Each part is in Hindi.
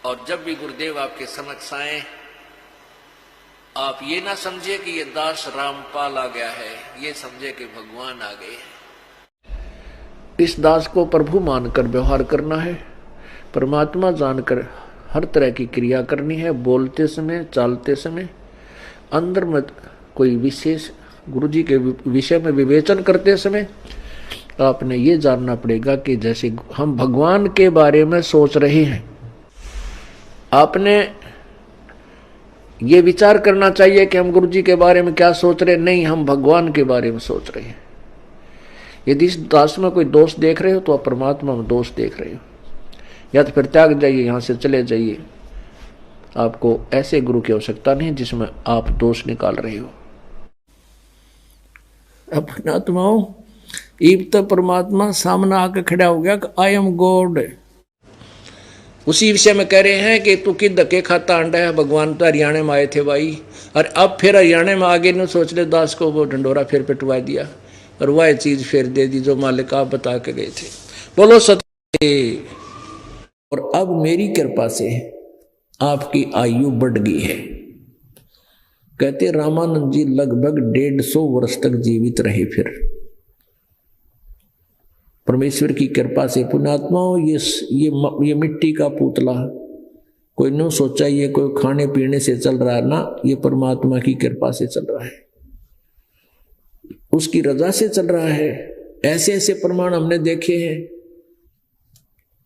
और जब भी गुरुदेव आपके समक्ष आए, आप ये ना समझे कि ये दास रामपाल आ गया है, ये समझे कि भगवान आ गए हैं। इस दास को प्रभु मानकर व्यवहार करना है, परमात्मा जानकर हर तरह की क्रिया करनी है। बोलते समय, चालते समय अंदर में कोई विशेष गुरु जी के विषय में विवेचन करते समय आपने ये जानना पड़ेगा कि जैसे हम भगवान के बारे में सोच रहे हैं, आपने ये विचार करना चाहिए कि हम गुरु जी के बारे में क्या सोच रहे हैं। नहीं, हम भगवान के बारे में सोच रहे हैं। यदि इस दास में कोई दोष देख रहे हो तो आप परमात्मा में दोष देख रहे हो, या तो फिर त्याग जाइए, यहां से चले जाइए। आपको ऐसे गुरु की आवश्यकता नहीं जिसमें आप दोष निकाल रहे हो। अपने आत्माओं, ईब तो परमात्मा सामने आकर खड़ा हो गया कि आई एम गॉड। उसी विषय में कह रहे हैं कि तू किद धक्के खाता अंडा है, भगवान तो हरियाणा में आए थे भाई, और अब फिर हरियाणा में आगे न सोच ले, दास को वो ढंडोरा फिर पिटवा दिया और वह चीज फिर दे दी जो मालिक आप बता के गए थे। बोलो सत्य। और अब मेरी कृपा से आपकी आयु बढ़ गई है। कहते रामानंद जी लगभग 150 वर्ष तक जीवित रहे। फिर परमेश्वर की कृपा से पुण्यात्माओं, ये मिट्टी का पुतला कोई न सोचा ये कोई खाने पीने से चल रहा है ना, ये परमात्मा की कृपा से चल रहा है, उसकी रजा से चल रहा है। ऐसे ऐसे प्रमाण हमने देखे हैं।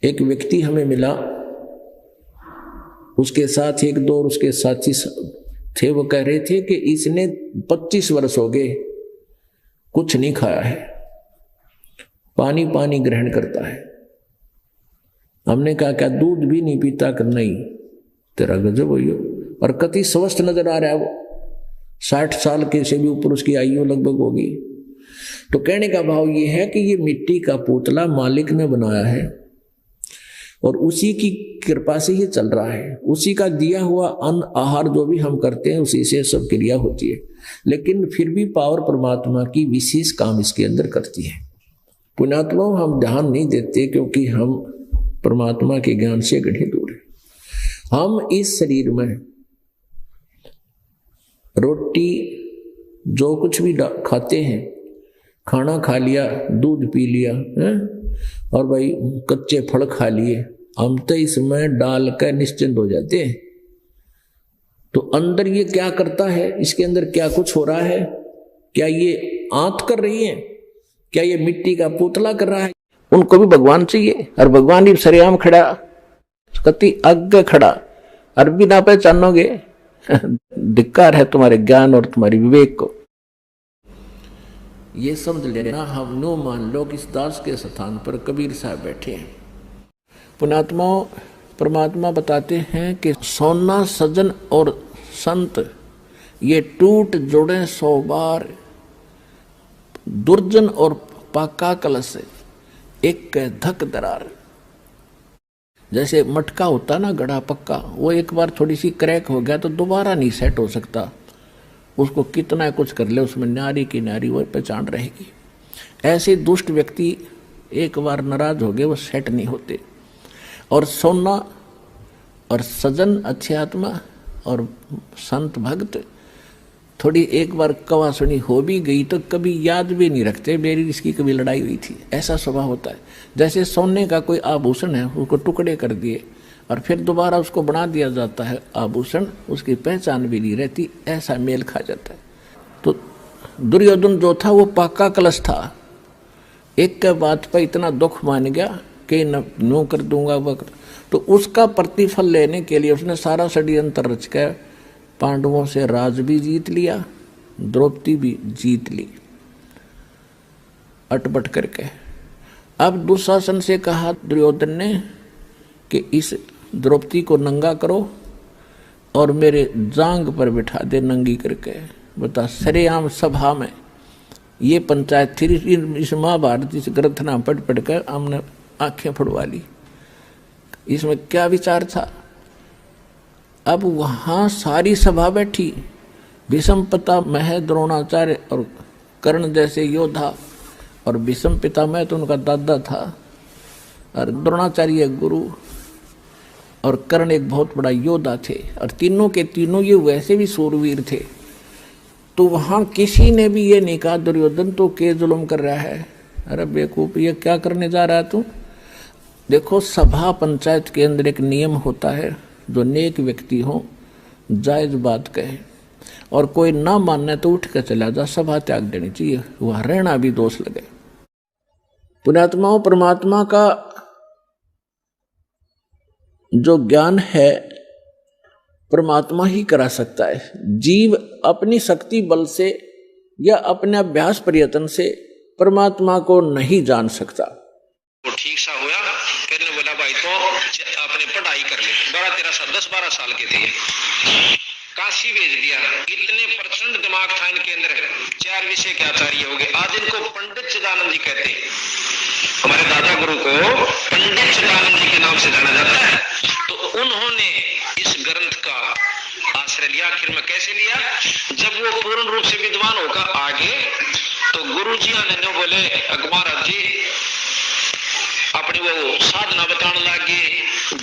एक व्यक्ति हमें मिला, उसके साथ एक दो और उसके साथी थे, वो कह रहे थे कि इसने 25 वर्ष हो गए कुछ नहीं खाया है, पानी पानी ग्रहण करता है। हमने कहा क्या दूध भी नहीं पीता? कर नहीं, तेरा गजब हो। और कति स्वस्थ नजर आ रहा है वो, 60 साल के से भी ऊपर उसकी आयु लगभग होगी। तो कहने का भाव ये है कि ये मिट्टी का पुतला मालिक ने बनाया है और उसी की कृपा से ये चल रहा है। उसी का दिया हुआ अन्न आहार जो भी हम करते हैं उसी से सब क्रिया होती है, लेकिन फिर भी पावर परमात्मा की विशेष काम इसके अंदर करती है। पुण्यात्मा हम ध्यान नहीं देते क्योंकि हम परमात्मा के ज्ञान से गढ़े दूर हैं। हम इस शरीर में रोटी जो कुछ भी खाते हैं, खाना खा लिया, दूध पी लिया है? और भाई कच्चे फल खा लिए, हम तो इसमें डाल कर निश्चिंत हो जाते हैं। तो अंदर ये क्या करता है, इसके अंदर क्या कुछ हो रहा है? क्या ये आंत कर रही है? क्या ये मिट्टी का पुतला कर रहा है? उनको भी भगवान चाहिए, और भगवान ही सरेआम खड़ा, कति आगे खड़ा, और भी ना पहचानोगे। धिक्कार है तुम्हारे ज्ञान और तुम्हारी विवेक को। ये समझ लेना, हम नो मान लो कि इस दास के स्थान पर कबीर साहब बैठे हैं। पुण्यात्माओं, परमात्मा बताते हैं कि सोना सजन और संत ये टूट जुड़े 100 बार, दुर्जन और पाका कलश एक धक दरार। जैसे मटका होता ना गड़ा पक्का, वो एक बार थोड़ी सी क्रैक हो गया तो दोबारा नहीं सेट हो सकता, उसको कितना कुछ कर ले उसमें न्यारी की न्यारी वो पहचान रहेगी। ऐसे दुष्ट व्यक्ति एक बार नाराज हो गए वो सेट नहीं होते। और सोना और सजन अच्छी आत्मा और संत भक्त थोड़ी एक बार कवा सुनी हो भी गई तो कभी याद भी नहीं रखते मेरी इसकी कभी लड़ाई हुई थी, ऐसा स्वभाव होता है। जैसे सोने का कोई आभूषण है, उसको टुकड़े कर दिए और फिर दोबारा उसको बना दिया जाता है आभूषण, उसकी पहचान भी नहीं रहती, ऐसा मेल खा जाता है। तो दुर्योधन जो था वो पाका कलश था, एक के बात पर इतना दुख मान गया कि नो कर दूंगा वक्त, तो उसका प्रतिफल लेने के लिए उसने सारा षड्यंत्र रच कर पांडवों से राज भी जीत लिया, द्रौपदी भी जीत ली अटपट करके। अब दुशासन से कहा दुर्योधन ने कि इस द्रौपदी को नंगा करो और मेरे जांग पर बिठा दे नंगी करके। बता, सरेआम सभा में ये पंचायत थी। इस महाभारत इस ग्रंथना पढ़ कर हमने आंखें फुड़वा ली। इसमें क्या विचार था? अब वहां सारी सभा बैठी, भीष्म पितामह, द्रोणाचार्य और कर्ण जैसे योद्धा, और भीष्म पितामह तो उनका दादा था और द्रोणाचार्य गुरु, और कर्ण एक बहुत बड़ा योद्धा थे, और तीनों के तीनों ये वैसे भी सूरवीर थे। तो वहां किसी ने भी ये नहीं कहा दुर्योधन तो के जुल्म कर रहा है, अरे बेवकूफ ये क्या करने जा रहा है तू। देखो सभा पंचायत के अंदर एक नियम होता है, जो नेक व्यक्ति हो जायज बात कहे, और कोई ना मानने तो उठ कर चला जा, सभा त्याग देनी चाहिए, वह रहना भी दोष लगे। पुण्यात्माओं, परमात्मा का जो ज्ञान है परमात्मा ही करा सकता है। जीव अपनी शक्ति बल से या अपने अभ्यास प्रयत्न से परमात्मा को नहीं जान सकता। वो ठीक सा हुआ, फिर ने बोला भाई तो आपने पढ़ाई कर ली, 10-12 साल के थे, काशी भेज दिया। इतने प्रचंड दिमाग था इनके अंदर, 4 विषय के आचार्य हो गए। आज इनको पंडित चिदानंद जी कहते हैं। हमारे दादा गुरु को पंडित चिदानंद जी के नाम से जाना जाता है। तो उन्होंने इस ग्रंथ का आश्रय लिया। आखिर में कैसे लिया? जब वो पूर्ण रूप से विद्वान होगा आगे, तो गुरु जी ने बोले महाराज जी अपनी वो साधना बताने लगे,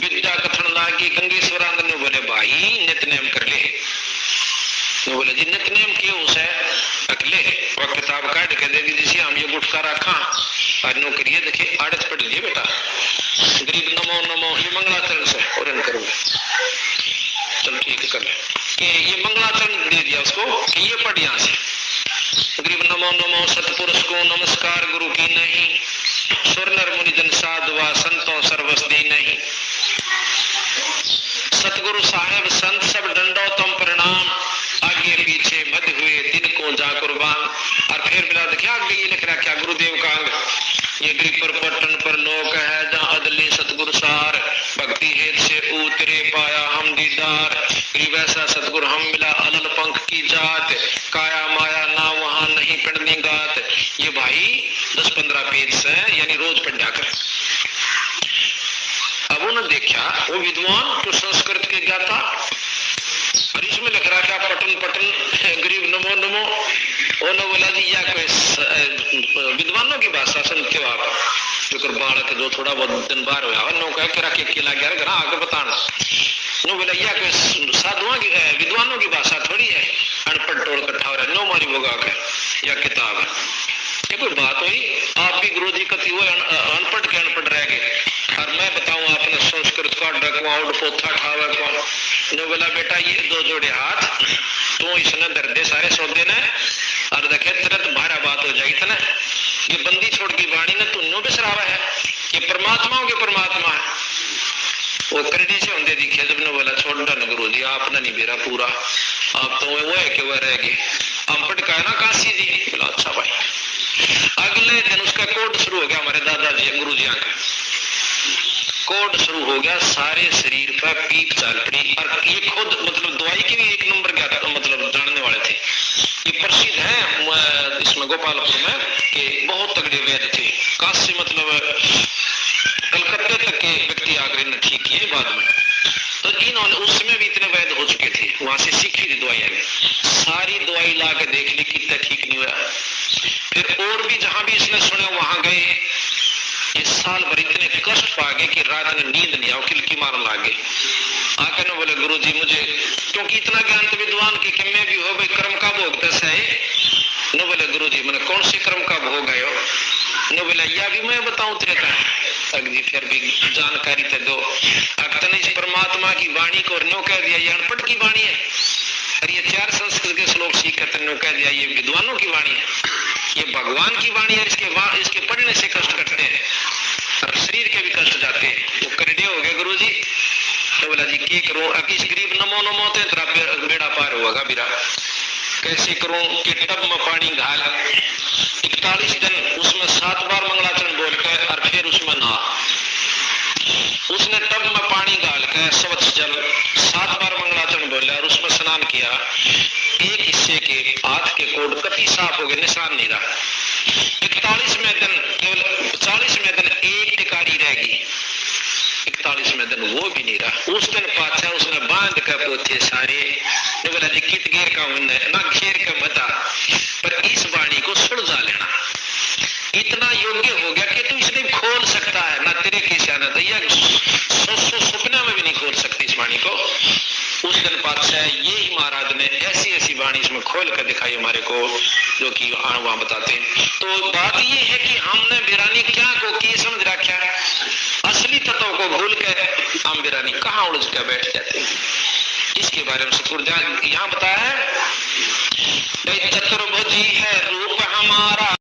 विद्या कथन लगे। गंगेश्वरानंद ने बोले भाई नित्यनेम कर ले। तो बोले जी नित्यनेम क्यों है अकेले? वह किताब काट के दे दी, जिसे हम ये गुटका रखा और नो करिए, देखिए आड़त पढ़ लीजिए बेटा, गरीब नमो नमो, ये मंगलाचरण से और करो। चल ठीक है कर ले, कि ये मंगलाचरण दे दिया उसको कि ये पढ़ यहां से, गरीब नमो नमो सतपुरुष को नमस्कार गुरु की नहीं, सुर नर मुनि जन साधुआ संतों सर्वस दी नहीं, सतगुरु साहेब संत सब डंडो तुम प्रणाम, आगे पीछे मध्य हुए दिन को जा कुर्बान। और फिर मिला देखिए आगे ये लिख रहा क्या गुरुदेव का अंग, ये गरीब पर पटन पर लोक है जहाँ अदले सतगुरु सार, भक्ति हेत से उतरे पाया हम दीदार, गरीब ऐसा सतगुरु हम मिला अलल पंख की जात, काया माया ना वहां नहीं पढ़नी गात। ये भाई 10-15 पेज से यानी रोज पढ़ा कर। अब उन्होंने देखा वो विद्वान तो संस्कृत के ज्ञाता, और इसमें लिख रहा क्या पटन पटन गरीब नमो नमो। उन्होंने बोला जी या कोई विद्वानों की भाषा सुनते हो आप, जो बालक जो थोड़ा बहुत दिन बार हुआ नो कह के रखे केला गया घर आगे बताना। नो बोला या कोई साधुओं की विद्वानों की भाषा थोड़ी है, अनपढ़ टोल कट्ठा हो रहा है, नो मारी बोगा के या किताब है। ये कोई बात हुई? आप भी गुरु जी कति हुए अनपढ़ के अनपढ़ रह गए, और मैं बताऊं आपने संस्कृत का डकवाउंड पोथा ठावा कौन। नो बोला बेटा ये 2 जोड़े हाथ तो इसने दर्दे सारे सौदे ने, और देखे तुरंत भारा बात हो जाएगी था। ये बंदी छोड़ की वाणी ने तुन्नो बिसरावा है, ये परमात्माओं के परमात्मा है। वो करने से होंगे दिखे जब ने बोला छोड़ डन गुरु जी आपने नहीं बेरा पूरा, आप तो वो है कि वह रह गए। अम्पट का है ना काशी जी? बोला अच्छा भाई। अगले दिन उसका कोड शुरू हो गया, हमारे दादाजी गुरु जी का कोड शुरू हो गया, सारे शरीर पर पीप चाल पड़ी। और ये खुद मतलब दवाई की भी 1 नंबर क्या मतलब जानने वाले थे। ये प्रसिद्ध है इसमें गोपालपुर में कि बहुत तगड़े वैद्य थे, काशी मतलब कलकत्ते तक के व्यक्ति आकर इन्हें ठीक किए बाद में। तो इन्होंने उस समय भी इतने वैद्य हो चुके थे, वहां से सीखी थी दवाइयां, सारी दवाई ला के देख ली कितना ठीक नहीं हुआ। फिर और भी जहां भी इसने सुना वहां गए, इस साल भर इतने कष्ट पा गए कि रात में नींद नहीं आओ, किलकी मारने लगे। आकर ने बोले गुरु जी मुझे, क्योंकि इतना ज्ञान तो विद्वान की कि मैं भी हो भाई कर्म का भोग दस है। न बोले गुरु जी मैंने कौन से कर्म का भोग है? न बोले या भी मैं बताऊं तेरे का, अगली फिर भी जानकारी तो दो। अक्तने इस परमात्मा की वाणी को नो कह दिया ये अनपढ़ की वाणी है, और ये 4 संस्कृत के श्लोक सीख कर नो कह दिया ये विद्वानों की वाणी है, ये भगवान की वाणी है। इसके पढ़ने से कष्ट कटते हैं और शरीर के भी कष्ट जाते हैं। वो करडे हो गए गुरु जी। तो बोला जी क्या करूं? अब इस गरीब नमो नमो ते तेरा बेड़ा पार होगा बिरा, कैसे करूं? कि टब में पानी घाल 41 दिन उसमें 7 बार मंगलाचरण बोल के और फिर उसमें नहा। उसने टब में पानी डाल के स्वच्छ जल 7 बार मंगलाचरण बोला और उसमें स्नान किया। एक हिस्से के हाथ के कोड कति साफ हो गए, निशान नहीं रहा। 41वें दिन केवल 40वें दिन एक टिकारी रहेगी, 41वें दिन वो भी नहीं रहा। उस दिन पाचा उसने बांध कर पोथे सारे ने बोला जी कित घेर का ना घेर का मता, पर इस वाणी को सुलझा लेना। इतना योग्य हो गया कि तू इसने खोल सकता है, ना तेरे की शानत है, सपने में भी नहीं खोल ऐसी वाणी इसमें खोल कर दिखाई हमारे को, जो कि वहां बताते हैं। तो बात ये है कि हमने वीरानी क्या को की समझ रखा है, असली तत्व को भूल के हम वीरानी कहाँ उलझ कर बैठ जाते हैं। इसके बारे में सतगुरु यहाँ बताया है, चतुर्भुजी है रूप हमारा।